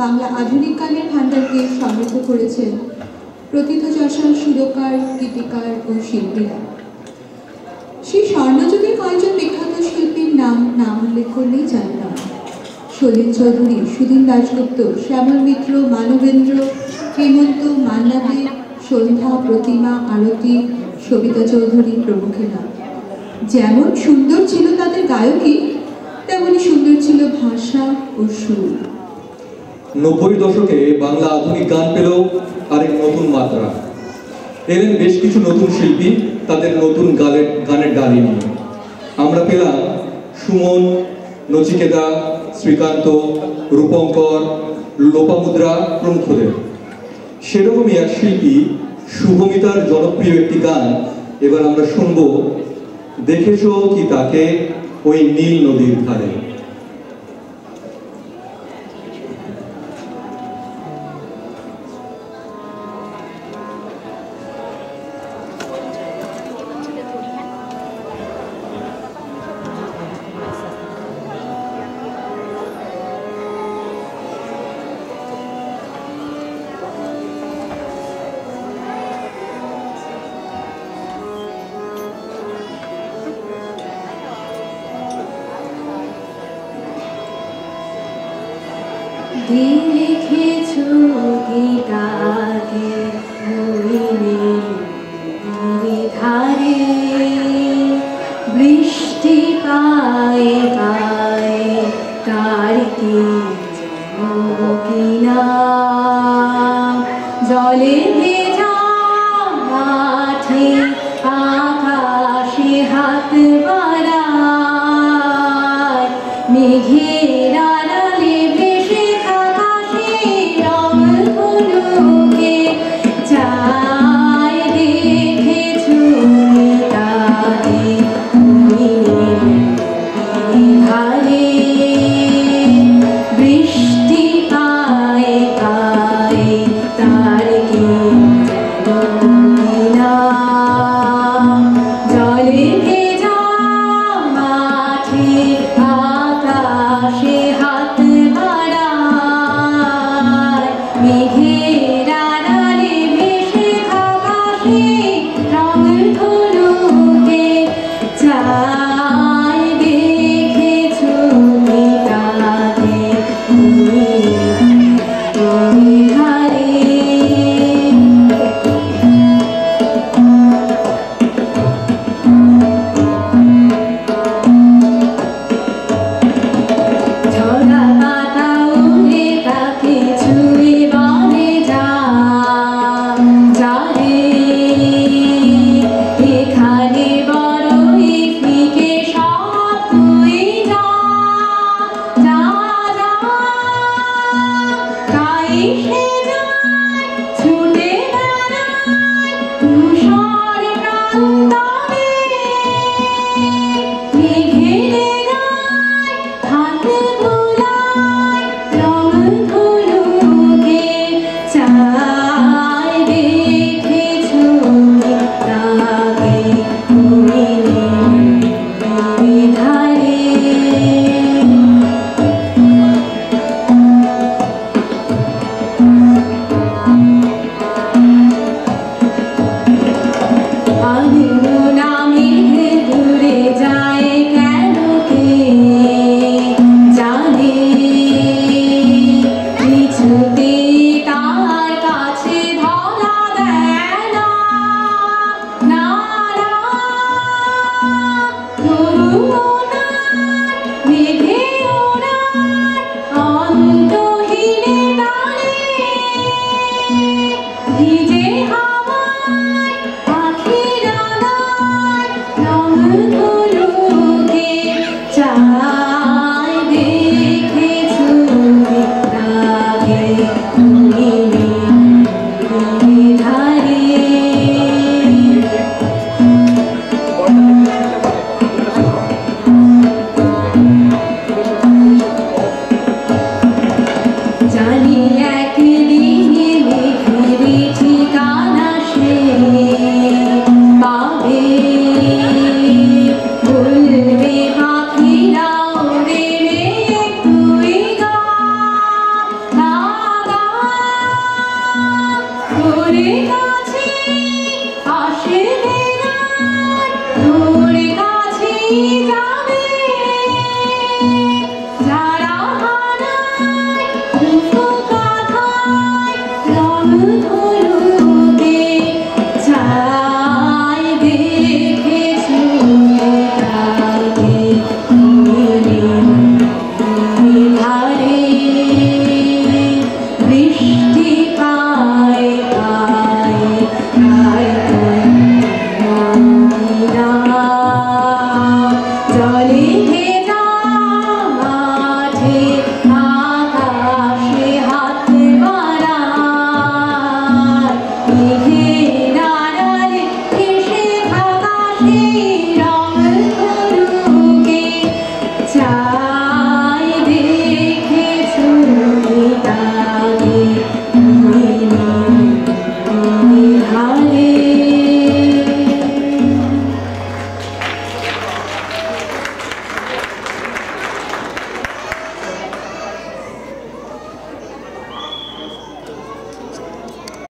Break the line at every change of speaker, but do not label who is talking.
বাংলা আধুনিক গানের ভাণ্ডারকে সমৃদ্ধ করেছেন প্রথিতযশা সুরকার, গীতিকার ও শিল্পীরা। সেই স্বর্ণযুগে কয়েকজন বিখ্যাত শিল্পীর নাম উল্লেখ করলেই জানি না। সলিল চৌধুরী, সুদিন দাশগুপ্ত, শ্যামল মিত্র, মানবেন্দ্র, হেমন্ত, মান্না দে, সন্ধ্যা, প্রতিমা, আরতি, সবিতা চৌধুরী প্রমুখেরা। যেমন সুন্দর ছিল তাদের গায়কী, তেমনি সুন্দর ছিল ভাষা ও সুর।
90 দশকে বাংলা আধুনিক গান পেল আরেক নতুন মাত্রা। এলেন বেশ কিছু নতুন শিল্পী তাদের নতুন গানের ডালি নিয়ে। আমরা পেলাম সুমন, নচিকেতা, শ্রীকান্ত, রূপঙ্কর, লোপামুদ্রা প্রমুখদের। সেরকমই এক শিল্পী শুভমিতার জনপ্রিয় একটি গান এবার আমরা শুনব, দেখেছো কি তাকে ওই নীল নদীর ধারে।
দেখেছো কি তাকে ওই নদীর ধারে, বৃষ্টি পায়ে পায়ে তার কি কিনা, জলে ভেজা মাঠে আকাশে হাত বাড়ায়, মেঘের আড়ালে ভেসে থাকা সেই রংগুলোকে চায়। দেখেছো তাকে ওই ধারে, বৃষ্টি পায়ে পায়ে তার কি কিনা, জলে ভেজা মাঠে আকাশে হাত বাড়ায়, মেঘের আড়ালে ভেসে থাকা সেই রংগুলোকে চায়। দেখেছো কি তাকে ওই ধারে। ঝরা পাতা উড়ে তাকে ছুঁয়ে বনে যারে, এখানে বড়ই ফিকে সব তুই যা, তাই সে যায় ছুটে বেড়ায় ধূসর প্রান্তরে, মেঘের গায় হাত বোলায় রংগুলোকে চায়। দেখেছো তাকে ওই নদীর ধারে। আলো নামে দূরে যায় কেন কে জানে, কিছুতে তার কাছে ধরা দেয় না, না না, তবুও তার মেঘে ওড়ায় অন্তহীনে টানে, ভিজে হাওয়ায় পাখি ডানায় রংগুলোকে চায়। দেখেছো তাকে ওই নদীর ধারে। জানি